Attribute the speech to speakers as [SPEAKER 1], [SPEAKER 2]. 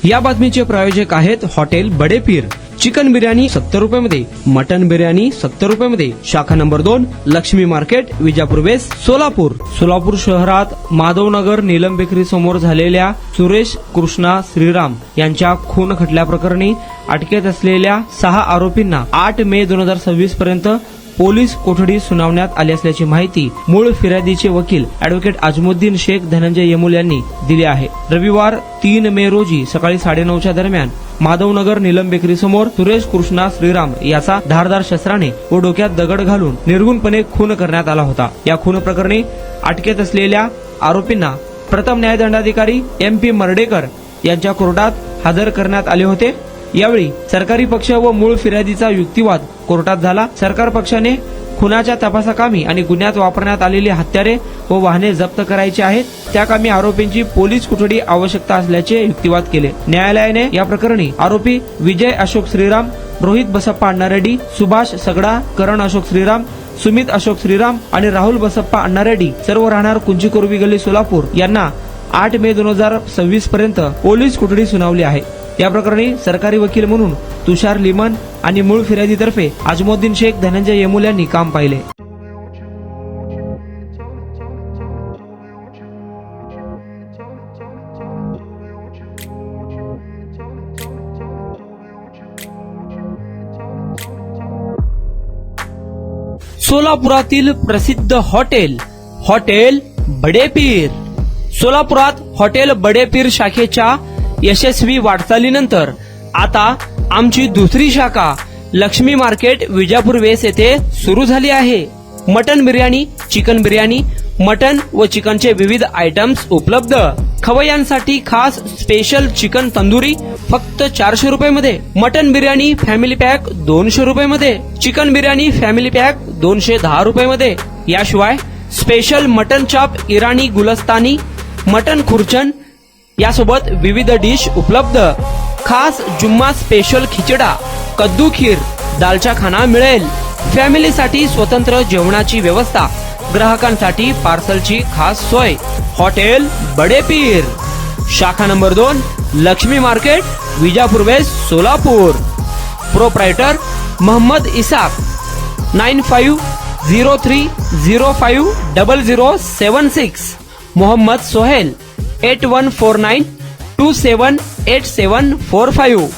[SPEAKER 1] या बातमीचे प्रायोजक आहेत हॉटेल बडे पीर। चिकन बिर्याणी 70 रुपयामध्ये, मटन बिर्याणी 70 रुपयामध्ये। शाखा number 2, Laxmi market, Vijapur west, Solapur. Solapur शहरात माधवनगर नीलम बेकरी समोर झालेल्या सुरेश कृष्णा श्रीराम यांच्या खून खटल्या प्रकरणी अटकेत असलेल्या 6 आरोपींना 8 मे 2026 पर्यंत पोलीस कोठडी सुनावण्यात आली असल्याची माहिती मूळ फिर्यादीचे वकील अॅडव्होकेट अजमुद्दीन शेख धनंजय यमुल यांनी दिली आहे। रविवार 3 मे रोजी सकाळी 9:30च्या दरम्यान माधवनगर नीलम बेकरी समोर सुरेश कृष्णा श्रीराम याचा धारदार शस्त्राने व डोक्यात दगड घालून निर्गुणपणे खून करण्यात आला होता। या खून प्रकरणी अटकेत असलेल्या आरोपींना प्रथम न्यायदंडाधिकारी MP मर्डेकर यांच्या कोर्टात हजर करण्यात आले होते। यावेळी सरकारी पक्ष व मूळ फिर्यादीचा युक्तिवाद कोर्टात झाला। सरकार पक्षाने खुनाच्या तपासाकामी आणि गुन्ह्यात वापरण्यात आलेली हत्यारे व वाहने जप्त करायची आहेत, त्या कामी आरोपींची पोलीस कोठडी आवश्यकता असल्याचे युक्तिवाद केले। न्यायालयाने या प्रकरणी आरोपी विजय अशोक श्रीराम, रोहित बसप्पा अण्णारेड्डी, सुभाष सगडा, करण अशोक श्रीराम, सुमित अशोक श्रीराम आणि राहुल बसप्पा अण्णारेड्डी सर्व राहणार कुंजीकुर्वी गल्ली सोलापूर यांना 8 मे 2026 पर्यंत पोलीस कोठडी सुनावली आहे। या प्रकरणी सरकारी वकील म्हणून तुषार लिमन आणि मूळ फिर्यादीतर्फे अजमुद्दीन शेख धनंजय यमुल यांनी काम पाहिले। सोलापुरातील प्रसिद्ध हॉटेल बडे पीर। सोलापुरात हॉटेल बडे पीर शाखेच्या यशस्वी वाटचालीनंतर आता आमची दुसरी शाखा लक्ष्मी मार्केट, विजापूर वेस्ट येथे सुरू झाली आहे। Mutton biryani, chicken biryani, mutton व चिकनचे विविध आयटम्स उपलब्ध। खवय्यांसाठी खास स्पेशल चिकन तंदुरी फक्त 400 रुपयामध्ये, मटन बिर्याणी फॅमिली पॅक 200 रुपयामध्ये, चिकन बिर्याणी फॅमिली पॅक 210 रुपयामध्ये। याशिवाय स्पेशल मटन चाप, इराणी गुलस्तानी, मटन खुर्चन यासोबत विविध डिश उपलब्ध। खास जुम्मा स्पेशल खिचडा, कद्दू खीर, दालचा खाना मिळेल। फॅमिलीसाठी स्वतंत्र जेवणाची व्यवस्था, ग्राहकांसाठी पार्सलची खास सोय। हॉटेल बडे पीर, शाखा number 2, Laxmi market, Vijapur west, Solapur. Proprietor Mohammad Ishaq, 9503050076। Mohammad Sohail, 8149278745।